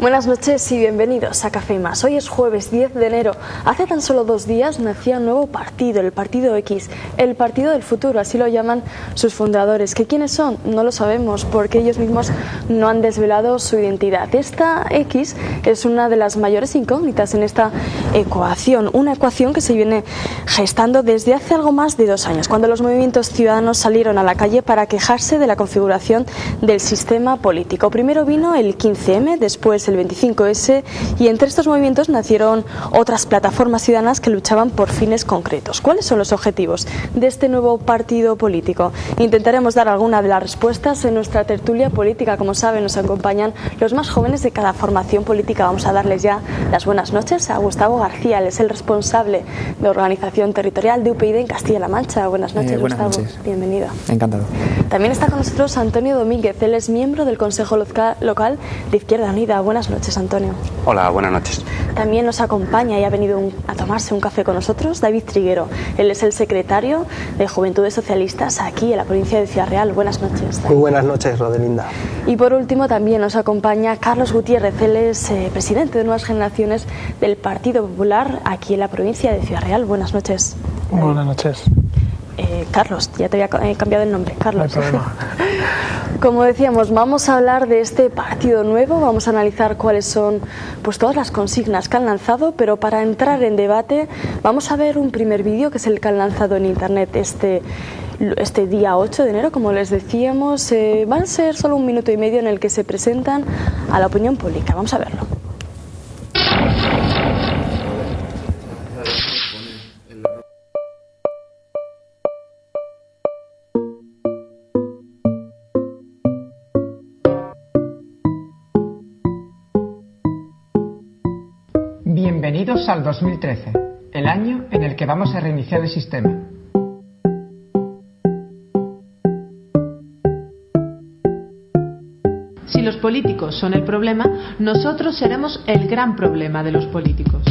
Buenas noches y bienvenidos a Café Más. Hoy es jueves 10 de enero. Hace tan solo 2 días nacía un nuevo partido, el Partido X, el Partido del Futuro, así lo llaman sus fundadores. ¿Que quiénes son? No lo sabemos porque ellos mismos no han desvelado su identidad. Esta X es una de las mayores incógnitas en esta ecuación, una ecuación que se viene gestando desde hace algo más de 2 años, cuando los movimientos ciudadanos salieron a la calle para quejarse de la configuración del sistema político. Primero vino el 15M, después el 25S, y entre estos movimientos nacieron otras plataformas ciudadanas que luchaban por fines concretos. ¿Cuáles son los objetivos de este nuevo partido político? Intentaremos dar alguna de las respuestas en nuestra tertulia política. Como saben, nos acompañan los más jóvenes de cada formación política. Vamos a darles ya las buenas noches a Gustavo García. Él es el responsable de organización territorial de UPyD en Castilla-La Mancha. Buenas noches, buenas Gustavo. Noches. Bienvenido. Encantado. También está con nosotros Antonio Domínguez. Él es miembro del Consejo Local de Izquierda Unida. Buenas noches, Antonio. Hola, buenas noches. También nos acompaña y ha venido a tomarse un café con nosotros David Triguero. Él es el secretario de Juventudes Socialistas aquí en la provincia de Ciudad Real. Buenas noches, David. Muy buenas noches, Rodelinda. Y por último también nos acompaña Carlos Gutiérrez. Él es presidente de Nuevas Generaciones del Partido Popular aquí en la provincia de Ciudad Real. Buenas noches. Buenas noches. Carlos, ya te había cambiado el nombre, Carlos. No hay problema. Como decíamos, vamos a hablar de este partido nuevo, vamos a analizar cuáles son pues todas las consignas que han lanzado, pero para entrar en debate vamos a ver un primer vídeo que es el que han lanzado en internet este día 8 de enero, como les decíamos. Van a ser solo 1 minuto y medio en el que se presentan a la opinión pública. Vamos a verlo. Bienvenidos al 2013, el año en el que vamos a reiniciar el sistema. Si los políticos son el problema, nosotros seremos el gran problema de los políticos.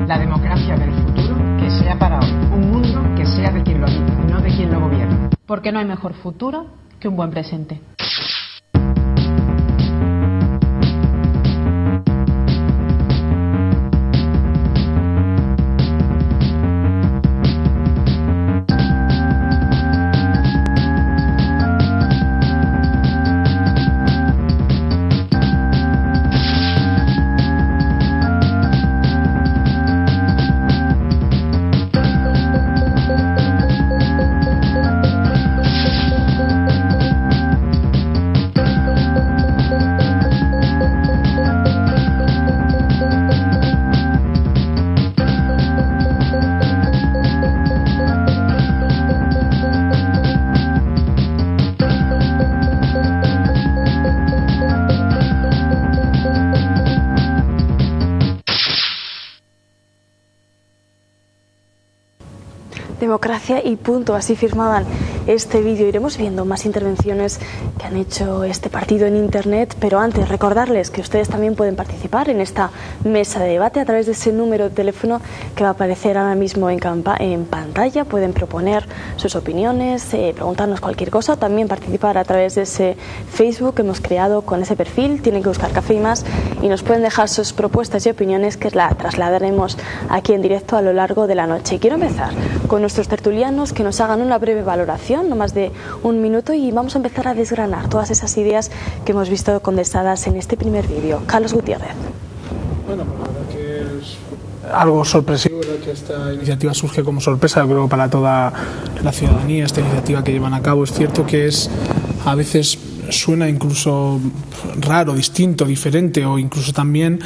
La democracia del futuro que sea para hoy, un mundo que sea de quien lo habita, no de quien lo gobierna. Porque no hay mejor futuro que un buen presente. Democracia y punto, así firmaban este vídeo. Iremos viendo más intervenciones que han hecho este partido en internet, pero antes recordarles que ustedes también pueden participar en esta mesa de debate a través de ese número de teléfono que va a aparecer ahora mismo en pantalla. Pueden proponer sus opiniones, preguntarnos cualquier cosa, también participar a través de ese Facebook que hemos creado con ese perfil. Tienen que buscar Café y Más y nos pueden dejar sus propuestas y opiniones que la trasladaremos aquí en directo a lo largo de la noche. Y quiero empezar con nuestros tertulianos que nos hagan una breve valoración, no más de 1 minuto, y vamos a empezar a desgranar todas esas ideas que hemos visto condensadas en este primer vídeo. Carlos Gutiérrez. Bueno, pues la verdad que es algo sorpresivo, ¿verdad?, que esta iniciativa surge como sorpresa, yo creo, para toda la ciudadanía, esta iniciativa que llevan a cabo. Es cierto que es a veces suena incluso raro, distinto, diferente, o incluso también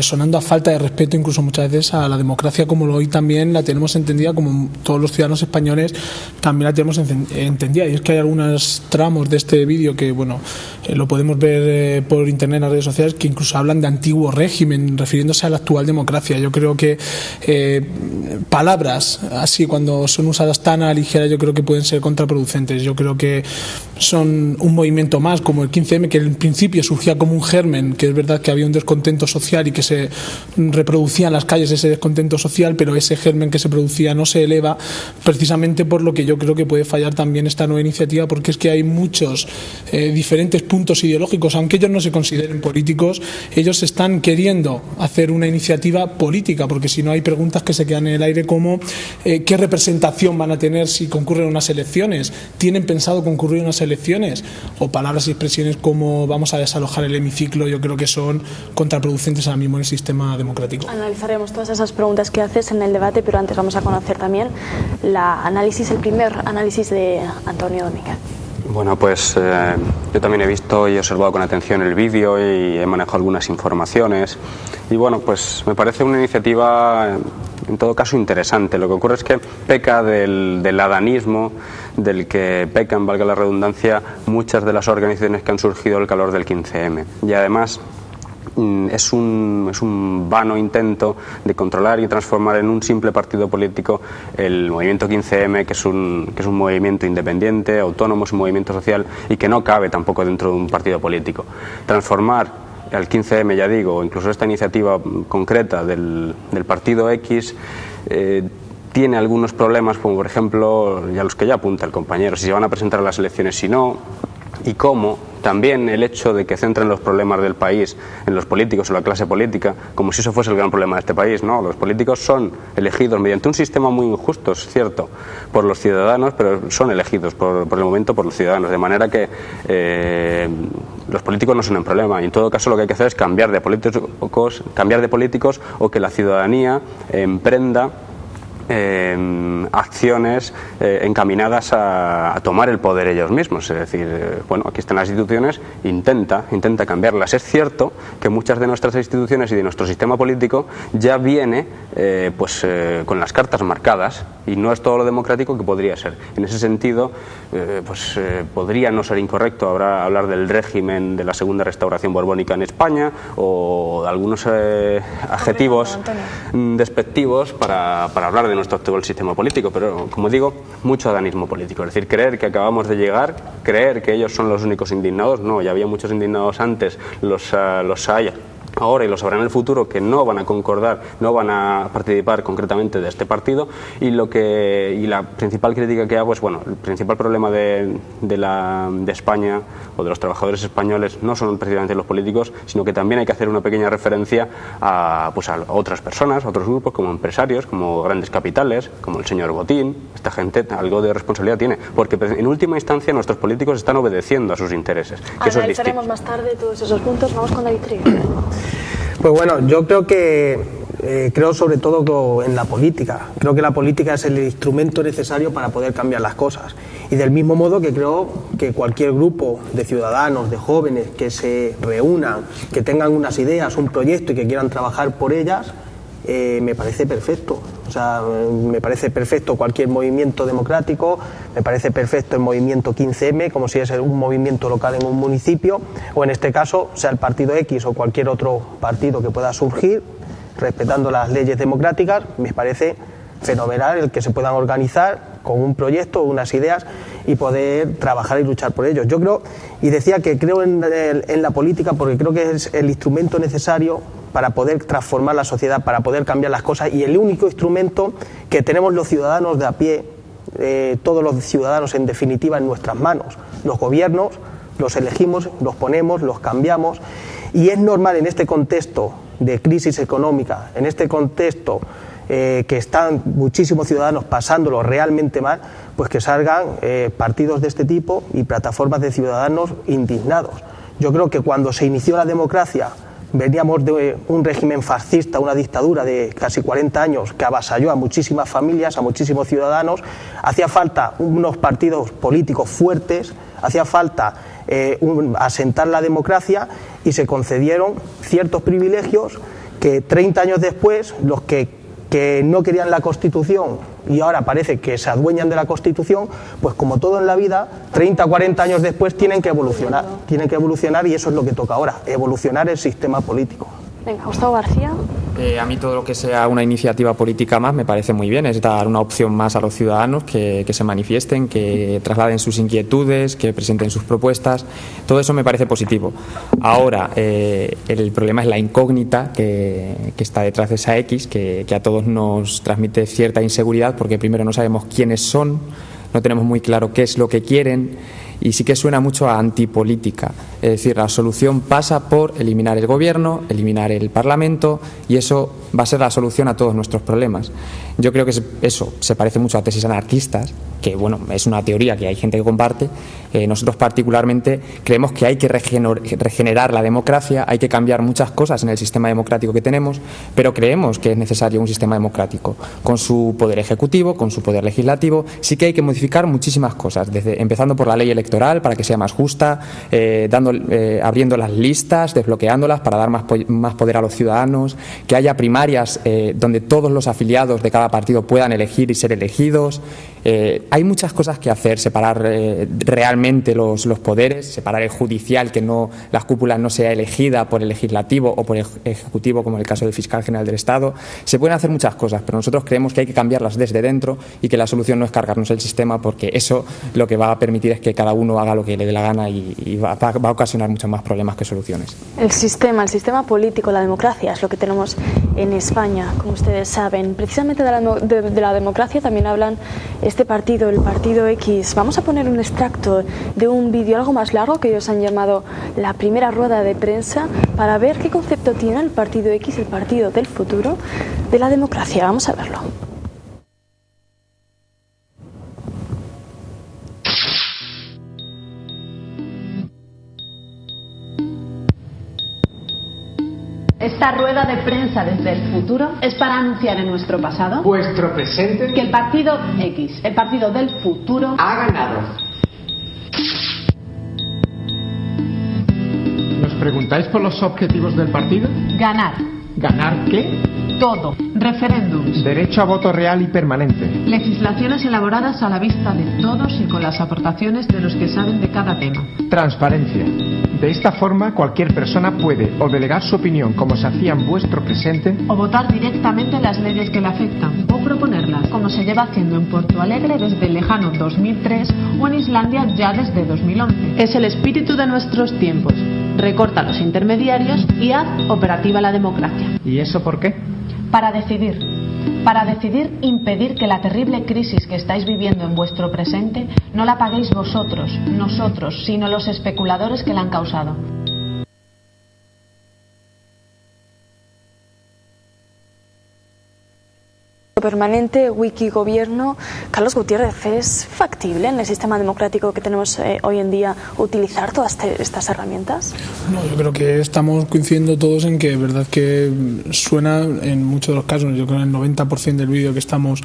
sonando a falta de respeto, incluso muchas veces a la democracia como hoy también la tenemos entendida, como todos los ciudadanos españoles también la tenemos entendida. Y es que hay algunos tramos de este vídeo que, bueno, lo podemos ver por internet en las redes sociales, que incluso hablan de antiguo régimen, refiriéndose a la actual democracia. Yo creo que palabras así, cuando son usadas tan a la ligera, yo creo que pueden ser contraproducentes. Yo creo que son un movimiento más, como el 15M, que en principio surgía como un germen, que es verdad que había un descontento social y que se reproducía en las calles ese descontento social, pero ese germen que se producía no se eleva, precisamente por lo que yo creo que puede fallar también esta nueva iniciativa, porque es que hay muchos diferentes puntos ideológicos. Aunque ellos no se consideren políticos, ellos están queriendo hacer una iniciativa política, porque si no hay preguntas que se quedan en el aire como ¿qué representación van a tener si concurren unas elecciones? ¿Tienen pensado concurrir unas elecciones? O palabras y expresiones como vamos a desalojar el hemiciclo, yo creo que son contraproducentes ahora mismo en el sistema democrático. Analizaremos todas esas preguntas que haces en el debate, pero antes vamos a conocer también el primer análisis de Antonio Domínguez. Bueno, pues yo también he visto y he observado con atención el vídeo y he manejado algunas informaciones y bueno, pues me parece una iniciativa en todo caso interesante. Lo que ocurre es que peca del adanismo, del que pecan, valga la redundancia, muchas de las organizaciones que han surgido al calor del 15M. Y además es un vano intento de controlar y transformar en un simple partido político el movimiento 15M, que es un movimiento independiente, autónomo, es un movimiento social y que no cabe tampoco dentro de un partido político. Transformar al 15M, ya digo, incluso esta iniciativa concreta del partido X, tiene algunos problemas, como por ejemplo, ya los que ya apunta el compañero, si se van a presentar a las elecciones, si no, y cómo. También el hecho de que centren los problemas del país en los políticos, en la clase política, como si eso fuese el gran problema de este país. No, los políticos son elegidos mediante un sistema muy injusto, es cierto, por los ciudadanos, pero son elegidos por el momento por los ciudadanos, de manera que los políticos no son un problema. Y en todo caso lo que hay que hacer es cambiar de políticos o que la ciudadanía emprenda acciones encaminadas a tomar el poder ellos mismos. Es decir, bueno, aquí están las instituciones, intenta cambiarlas. Es cierto que muchas de nuestras instituciones y de nuestro sistema político ya viene con las cartas marcadas y no es todo lo democrático que podría ser. En ese sentido, podría no ser incorrecto hablar del régimen de la segunda restauración borbónica en España o de algunos adjetivos despectivos para hablar de nuestro actual sistema político, pero como digo, mucho adanismo político, es decir, creer que acabamos de llegar, creer que ellos son los únicos indignados. No, ya había muchos indignados antes, los hay ahora y los habrá en el futuro, que no van a concordar, no van a participar concretamente de este partido. Y la principal crítica que hago es, bueno, el principal problema de España o de los trabajadores españoles no son precisamente los políticos, sino que también hay que hacer una pequeña referencia a otras personas, a otros grupos, como empresarios, como grandes capitales, como el señor Botín. Esta gente algo de responsabilidad tiene, porque en última instancia nuestros políticos están obedeciendo a sus intereses. Analizaremos más tarde todos esos puntos. Vamos con David Trigo. Pues bueno, yo creo sobre todo en la política. Creo que la política es el instrumento necesario para poder cambiar las cosas. Y del mismo modo que creo que cualquier grupo de ciudadanos, de jóvenes que se reúnan, que tengan unas ideas, un proyecto y que quieran trabajar por ellas, me parece perfecto. O sea, me parece perfecto cualquier movimiento democrático, me parece perfecto el movimiento 15M, como si es un movimiento local en un municipio, o en este caso, sea el partido X o cualquier otro partido que pueda surgir, respetando las leyes democráticas. Me parece fenomenal el que se puedan organizar con un proyecto, unas ideas y poder trabajar y luchar por ellos. Yo creo, y decía que creo en la política porque creo que es el instrumento necesario para poder transformar la sociedad, para poder cambiar las cosas, y el único instrumento que tenemos los ciudadanos de a pie, todos los ciudadanos en definitiva, en nuestras manos. Los gobiernos los elegimos, los ponemos, los cambiamos, y es normal en este contexto de crisis económica, en este contexto que están muchísimos ciudadanos pasándolo realmente mal, pues que salgan partidos de este tipo y plataformas de ciudadanos indignados. Yo creo que cuando se inició la democracia veníamos de un régimen fascista, una dictadura de casi 40 años que avasalló a muchísimas familias, a muchísimos ciudadanos. Hacía falta unos partidos políticos fuertes, hacía falta asentar la democracia, y se concedieron ciertos privilegios que 30 años después los que que no querían la Constitución y ahora parece que se adueñan de la Constitución, pues como todo en la vida, 30 o 40 años después tienen que evolucionar y eso es lo que toca ahora, evolucionar el sistema político. Venga, Gustavo García. A mí todo lo que sea una iniciativa política más me parece muy bien, es dar una opción más a los ciudadanos que se manifiesten, que trasladen sus inquietudes, que presenten sus propuestas, todo eso me parece positivo. Ahora, el problema es la incógnita que está detrás de esa X, que a todos nos transmite cierta inseguridad porque primero no sabemos quiénes son, no tenemos muy claro qué es lo que quieren y sí que suena mucho a antipolítica. Es decir, la solución pasa por eliminar el gobierno, eliminar el Parlamento y eso va a ser la solución a todos nuestros problemas. Yo creo que eso se parece mucho a tesis anarquistas, que bueno, es una teoría que hay gente que comparte. Nosotros particularmente creemos que hay que regenerar la democracia, hay que cambiar muchas cosas en el sistema democrático que tenemos, pero creemos que es necesario un sistema democrático con su poder ejecutivo, con su poder legislativo. Sí que hay que modificar muchísimas cosas, empezando por la ley electoral para que sea más justa, abriendo las listas, desbloqueándolas para dar más poder a los ciudadanos, que haya primarias donde todos los afiliados de cada partido puedan elegir y ser elegidos. Hay muchas cosas que hacer, separar realmente los poderes, separar el judicial, que la cúpula no sea elegida por el legislativo o por el ejecutivo, como en el caso del fiscal general del Estado. Se pueden hacer muchas cosas, pero nosotros creemos que hay que cambiarlas desde dentro y que la solución no es cargarnos el sistema, porque eso lo que va a permitir es que cada uno haga lo que le dé la gana y va a ocasionar muchos más problemas que soluciones. El sistema político, la democracia es lo que tenemos en España, como ustedes saben. Precisamente de la democracia también hablan este partido, el Partido X. Vamos a poner un extracto de un vídeo algo más largo que ellos han llamado la primera rueda de prensa para ver qué concepto tiene el Partido X, el partido del futuro, de la democracia. Vamos a verlo. Esta rueda de prensa desde el futuro es para anunciar en nuestro pasado, vuestro presente, que el Partido X, el partido del futuro, ha ganado. ¿Nos preguntáis por los objetivos del partido? ganar. ¿Ganar qué? Todo. Referéndums. Derecho a voto real y permanente. Legislaciones elaboradas a la vista de todos y con las aportaciones de los que saben de cada tema. Transparencia. De esta forma, cualquier persona puede o delegar su opinión como se hacía en vuestro presente, O votar directamente las leyes que le afectan, o proponerlas, como se lleva haciendo en Porto Alegre desde el lejano 2003 o en Islandia ya desde 2011. Es el espíritu de nuestros tiempos. Recorta los intermediarios y haz operativa la democracia. ¿Y eso por qué? Para decidir impedir que la terrible crisis que estáis viviendo en vuestro presente no la paguéis vosotros, nosotros, sino los especuladores que la han causado. Permanente, Wikigobierno. Carlos Gutiérrez, ¿es factible en el sistema democrático que tenemos hoy en día utilizar todas estas herramientas? No, yo creo que estamos coincidiendo todos en que es verdad que suena en muchos de los casos, yo creo que el 90% del vídeo que estamos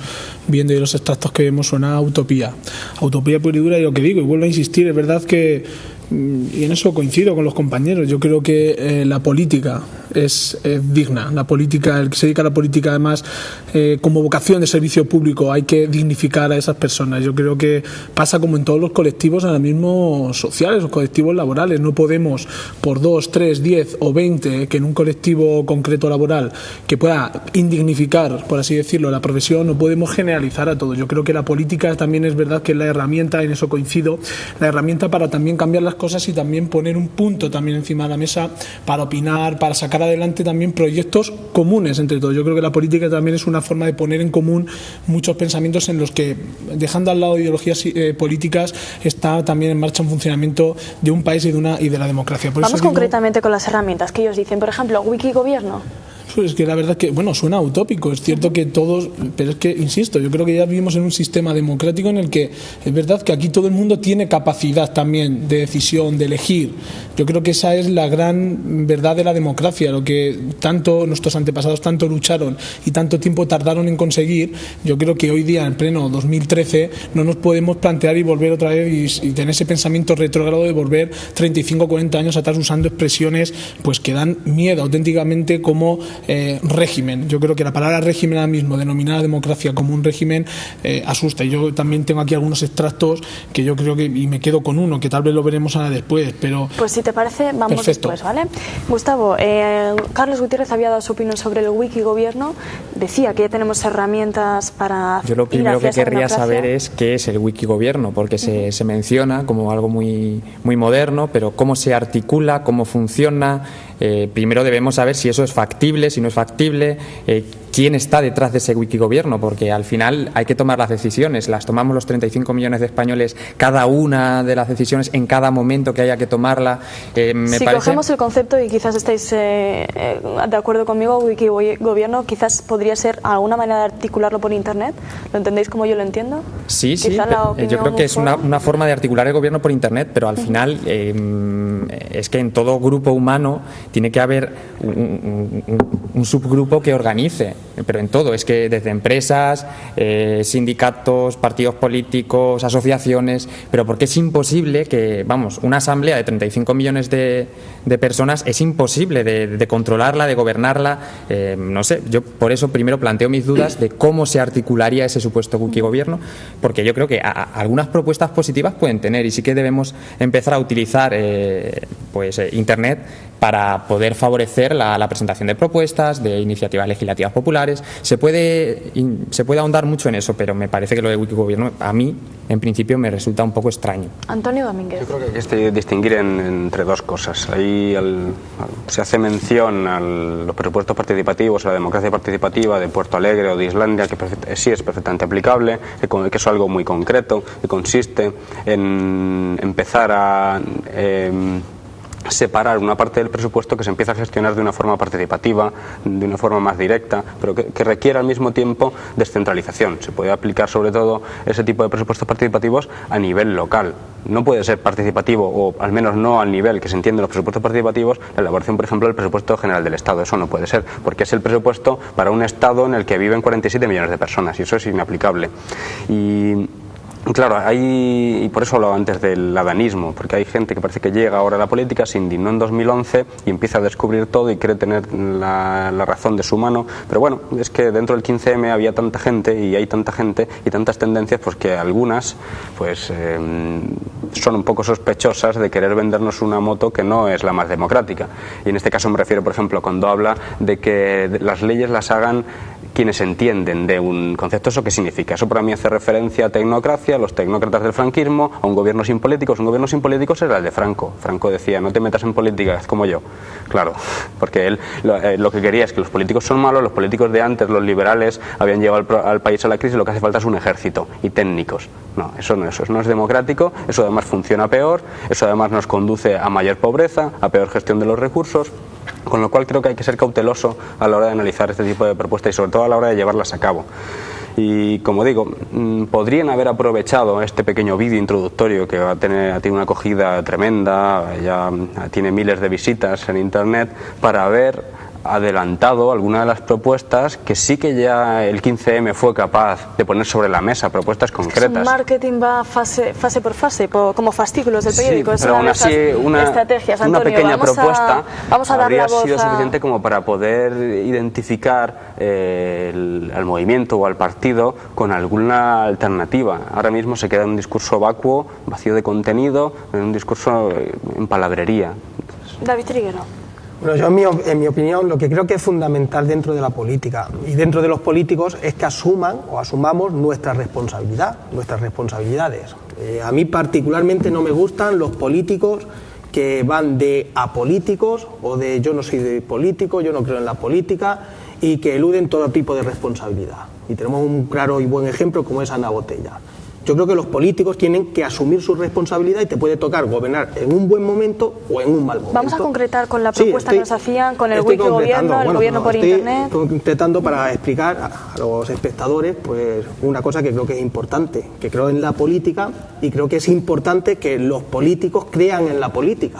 viendo y los extractos que vemos suena a utopía pura y dura. Y lo que digo, y vuelvo a insistir, es verdad que, y en eso coincido con los compañeros, yo creo que la política es digna, el que se dedica a la política además como vocación de servicio público hay que dignificar a esas personas. Yo creo que pasa como en todos los colectivos ahora mismo sociales, los colectivos laborales, no podemos por 2, 3, 10 o 20 que en un colectivo concreto laboral que pueda indignificar, por así decirlo, la profesión, no podemos generalizar a todos. Yo creo que la política también es verdad que es la herramienta, en eso coincido, la herramienta para también cambiar las cosas y también poner un punto también encima de la mesa para opinar, para sacar adelante también proyectos comunes entre todos. Yo creo que la política también es una forma de poner en común muchos pensamientos en los que, dejando al lado ideologías políticas, está también en marcha un funcionamiento de un país y de la democracia. Vamos concretamente con las herramientas que ellos dicen, por ejemplo, Wikigobierno. Pues que la verdad que, bueno, suena utópico, es cierto que todos, pero es que, insisto, yo creo que ya vivimos en un sistema democrático en el que es verdad que aquí todo el mundo tiene capacidad también de decisión, de elegir. Yo creo que esa es la gran verdad de la democracia, lo que tanto nuestros antepasados tanto lucharon y tanto tiempo tardaron en conseguir. Yo creo que hoy día, en pleno 2013, no nos podemos plantear y volver otra vez y tener ese pensamiento retrógrado de volver 35 o 40 años atrás usando expresiones pues que dan miedo auténticamente, como régimen. Yo creo que la palabra régimen ahora mismo, denominar a la democracia como un régimen, asusta. Yo también tengo aquí algunos extractos que yo creo que, y me quedo con uno, que tal vez lo veremos ahora después, pero... Pues si te parece, vamos perfecto. Después, ¿vale? Gustavo, Carlos Gutiérrez había dado su opinión sobre el wikigobierno, decía que ya tenemos herramientas para... Yo lo primero que querría saber es qué es el wikigobierno, porque se menciona como algo muy moderno, pero cómo se articula, cómo funciona. Primero debemos saber si eso es factible, si no es factible, quién está detrás de ese wikigobierno, porque al final hay que tomar las decisiones, las tomamos los 35 millones de españoles, cada una de las decisiones en cada momento que haya que tomarla. Si cogemos el concepto, y quizás estáis de acuerdo conmigo, wikigobierno quizás podría ser alguna manera de articularlo por Internet. ¿Lo entendéis como yo lo entiendo? Sí, yo creo que es una forma de articular el gobierno por Internet, pero al final es que en todo grupo humano tiene que haber un subgrupo que organice, pero en todo, es que desde empresas, sindicatos, partidos políticos, asociaciones, pero porque es imposible que, vamos, una asamblea de 35 millones de personas, es imposible de controlarla, de gobernarla, no sé, yo por eso primero planteo mis dudas de cómo se articularía ese supuesto wikigobierno, porque yo creo que algunas propuestas positivas pueden tener y sí que debemos empezar a utilizar Internet para poder favorecer la presentación de propuestas, de iniciativas legislativas populares. Se puede ahondar mucho en eso, pero me parece que lo de wikigobierno a mí, en principio, me resulta un poco extraño. Antonio Domínguez. Yo creo que hay que distinguir entre dos cosas. Ahí se hace mención a los presupuestos participativos, a la democracia participativa de Puerto Alegre o de Islandia, que sí es perfectamente aplicable, que es algo muy concreto, que consiste en empezar a separar una parte del presupuesto que se empieza a gestionar de una forma participativa, de una forma más directa, pero que requiere al mismo tiempo descentralización. Se puede aplicar sobre todo ese tipo de presupuestos participativos a nivel local. No puede ser participativo, o al menos no al nivel que se entiende en los presupuestos participativos, la elaboración, por ejemplo, del presupuesto general del Estado. Eso no puede ser, porque es el presupuesto para un Estado en el que viven 47 millones de personas, y eso es inaplicable. Claro, y por eso hablaba antes del adanismo, porque hay gente que parece que llega ahora a la política, se indignó en 2011 y empieza a descubrir todo y cree tener la razón de su mano, pero bueno, es que dentro del 15M había tanta gente y hay tanta gente y tantas tendencias, pues que algunas son un poco sospechosas de querer vendernos una moto que no es la más democrática. Y en este caso me refiero, por ejemplo, cuando habla de que las leyes las hagan quienes entienden de un concepto. ¿Eso qué significa? Eso para mí hace referencia a tecnocracia, a los tecnócratas del franquismo, a un gobierno sin políticos. Un gobierno sin políticos era el de Franco. Franco decía, no te metas en política, haz como yo. Claro, porque él lo que quería es que los políticos son malos, los políticos de antes, los liberales, habían llevado al país a la crisis, lo que hace falta es un ejército y técnicos. No, eso no es democrático, eso además funciona peor, eso además nos conduce a mayor pobreza, a peor gestión de los recursos. Con lo cual creo que hay que ser cauteloso a la hora de analizar este tipo de propuestas y sobre todo a la hora de llevarlas a cabo. Y como digo, podrían haber aprovechado este pequeño vídeo introductorio que tiene una acogida tremenda, ya tiene miles de visitas en Internet, para haber adelantado algunas de las propuestas que sí que ya el 15M fue capaz de poner sobre la mesa, propuestas concretas. El marketing va fase por fase, como fascículos del periódico. Sí, pero aún así estrategias. Antonio, una pequeña propuesta habría sido voz suficiente como para poder identificar al movimiento o al partido con alguna alternativa. Ahora mismo se queda en un discurso vacuo, vacío de contenido, en un discurso en palabrería. David Triguero. Bueno, yo en mi opinión lo que creo que es fundamental dentro de la política y dentro de los políticos es que asumamos nuestra responsabilidad, nuestras responsabilidades. A mí particularmente no me gustan los políticos que van de apolíticos o de yo no soy de político, yo no creo en la política y que eluden todo tipo de responsabilidad. Y tenemos un claro y buen ejemplo como es Ana Botella. Yo creo que los políticos tienen que asumir su responsabilidad y te puede tocar gobernar en un buen momento o en un mal momento. Vamos a concretar con la propuesta que nos hacían, con el wikigobierno, el gobierno por Internet. Estoy concretando para explicar a los espectadores pues una cosa que creo que es importante, que creo en la política y creo que es importante que los políticos crean en la política.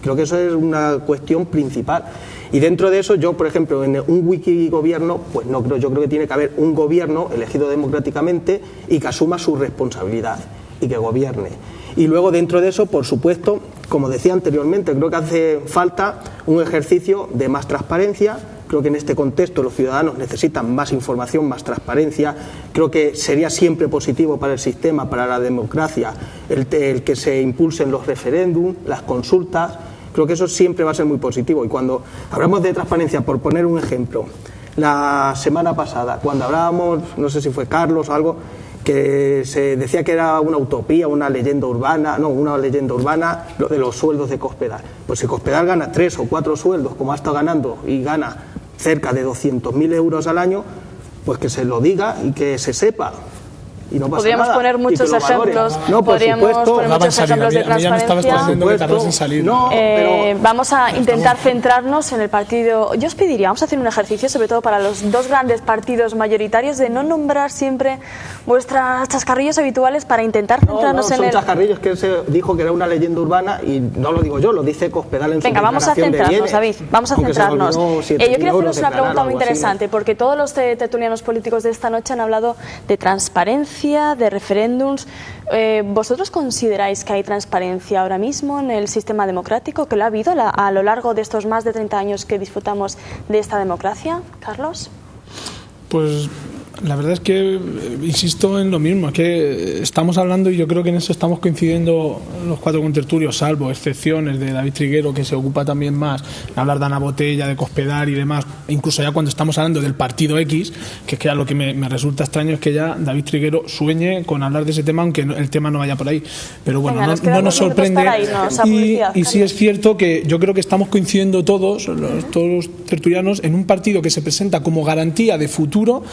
Creo que eso es una cuestión principal. Y dentro de eso, yo, por ejemplo, en un wikigobierno, pues no creo, yo creo que tiene que haber un gobierno elegido democráticamente y que asuma su responsabilidad y que gobierne. Y luego dentro de eso, por supuesto, como decía anteriormente, creo que hace falta un ejercicio de más transparencia, Creo que en este contexto los ciudadanos necesitan más información, más transparencia. Creo que sería siempre positivo para el sistema, para la democracia, el que se impulsen los referéndums, las consultas. Creo que eso siempre va a ser muy positivo. Y cuando hablamos de transparencia, por poner un ejemplo, la semana pasada, cuando hablábamos, no sé si fue Carlos o algo, que se decía que era una utopía, una leyenda urbana, lo de los sueldos de Cospedal. Pues si Cospedal gana 3 o 4 sueldos, como ha estado ganando, y gana cerca de 200.000 euros al año, pues que se lo diga y que se sepa. Y no pasa podríamos nada. poner muchos ejemplos. No, por supuesto. Poner muchos ejemplos de transparencia. Vamos a intentar centrarnos en el partido. Yo os pediría, vamos a hacer un ejercicio, sobre todo para los dos grandes partidos mayoritarios, de no nombrar siempre vuestros chascarrillos habituales para intentar centrarnos en el... chascarrillos que se dijo que era una leyenda urbana y no lo digo yo, lo dice Cospedal en su declaración de bienes. Venga, vamos a centrarnos, David, vamos a centrarnos. Yo quería haceros una pregunta muy interesante, porque todos los tertulianos políticos de esta noche han hablado de transparencia, de referéndums. ¿Vosotros consideráis que hay transparencia ahora mismo en el sistema democrático, que lo ha habido a lo largo de estos más de 30 años que disfrutamos de esta democracia? Carlos. Pues la verdad es que insisto en lo mismo, es que estamos hablando, y yo creo que en eso estamos coincidiendo los cuatro contertulios, salvo excepciones de David Triguero, que se ocupa también más de hablar de Ana Botella, de Cospedal y demás, incluso ya cuando estamos hablando del partido X, que es que ya lo que me resulta extraño es que ya David Triguero sueñe con hablar de ese tema, aunque el tema no vaya por ahí. Pero bueno, no nos sorprende. Y sí es cierto que yo creo que estamos coincidiendo todos los tertulianos en un partido que se presenta como garantía de futuro,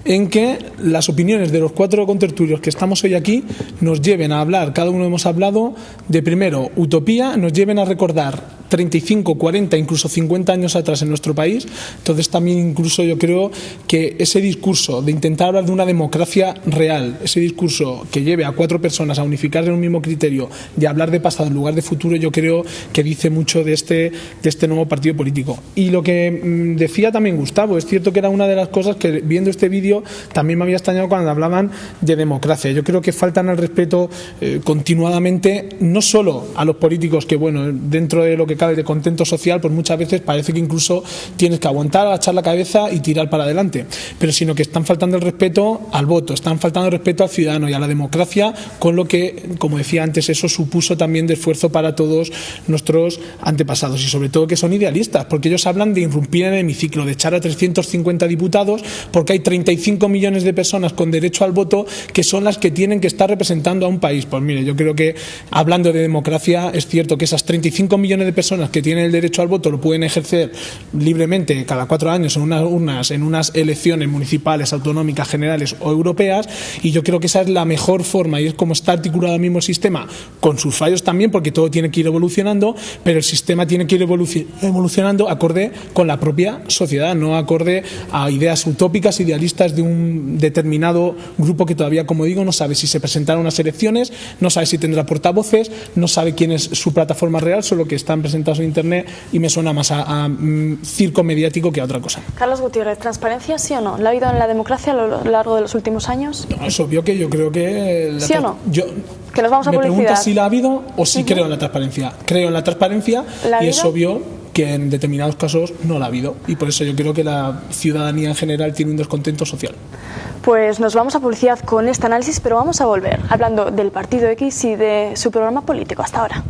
en que las opiniones de los cuatro contertulios que estamos hoy aquí nos lleven a hablar, cada uno hemos hablado de, primero, utopía, nos lleven a recordar 35, 40, incluso 50 años atrás en nuestro país. Entonces también incluso yo creo que ese discurso de intentar hablar de una democracia real, ese discurso que lleve a cuatro personas a unificar en un mismo criterio, de hablar de pasado en lugar de futuro, yo creo que dice mucho de este nuevo partido político. Y lo que decía también Gustavo, es cierto que era una de las cosas que viendo este vídeo también me había extrañado cuando hablaban de democracia. Yo creo que faltan al respeto continuadamente, no solo a los políticos, que bueno, dentro de lo que cabe de contento social, pues muchas veces parece que incluso tienes que aguantar, agachar la cabeza y tirar para adelante, pero sino que están faltando el respeto al voto, están faltando el respeto al ciudadano y a la democracia, con lo que, como decía antes, eso supuso también de esfuerzo para todos nuestros antepasados, y sobre todo que son idealistas, porque ellos hablan de irrumpir en el hemiciclo, de echar a 350 diputados, porque hay 35 millones de personas con derecho al voto que son las que tienen que estar representando a un país. Pues mire, yo creo que hablando de democracia es cierto que esas 35 millones de personas que tienen el derecho al voto lo pueden ejercer libremente cada 4 años en unas urnas, en unas elecciones municipales, autonómicas, generales o europeas, y yo creo que esa es la mejor forma, y es como está articulado el mismo sistema, con sus fallos también, porque todo tiene que ir evolucionando, pero el sistema tiene que ir evolucionando acorde con la propia sociedad, no acorde a ideas utópicas, idealistas de un determinado grupo que todavía, como digo, no sabe si se presentará unas elecciones, no sabe si tendrá portavoces, no sabe quién es su plataforma real, solo que están presentados en internet, y me suena más a circo mediático que a otra cosa. Carlos Gutiérrez, ¿transparencia sí o no? ¿La ha habido en la democracia a lo largo de los últimos años? No, es obvio que yo creo que... ¿Sí o no? Que nos vamos a me publicidad. Pregunta si la ha habido o si creo en la transparencia. Creo en la transparencia y es obvio que en determinados casos no la ha habido, y por eso yo creo que la ciudadanía en general tiene un descontento social. Pues nos vamos a publicidad con este análisis, pero vamos a volver hablando del partido X y de su programa político. Hasta ahora.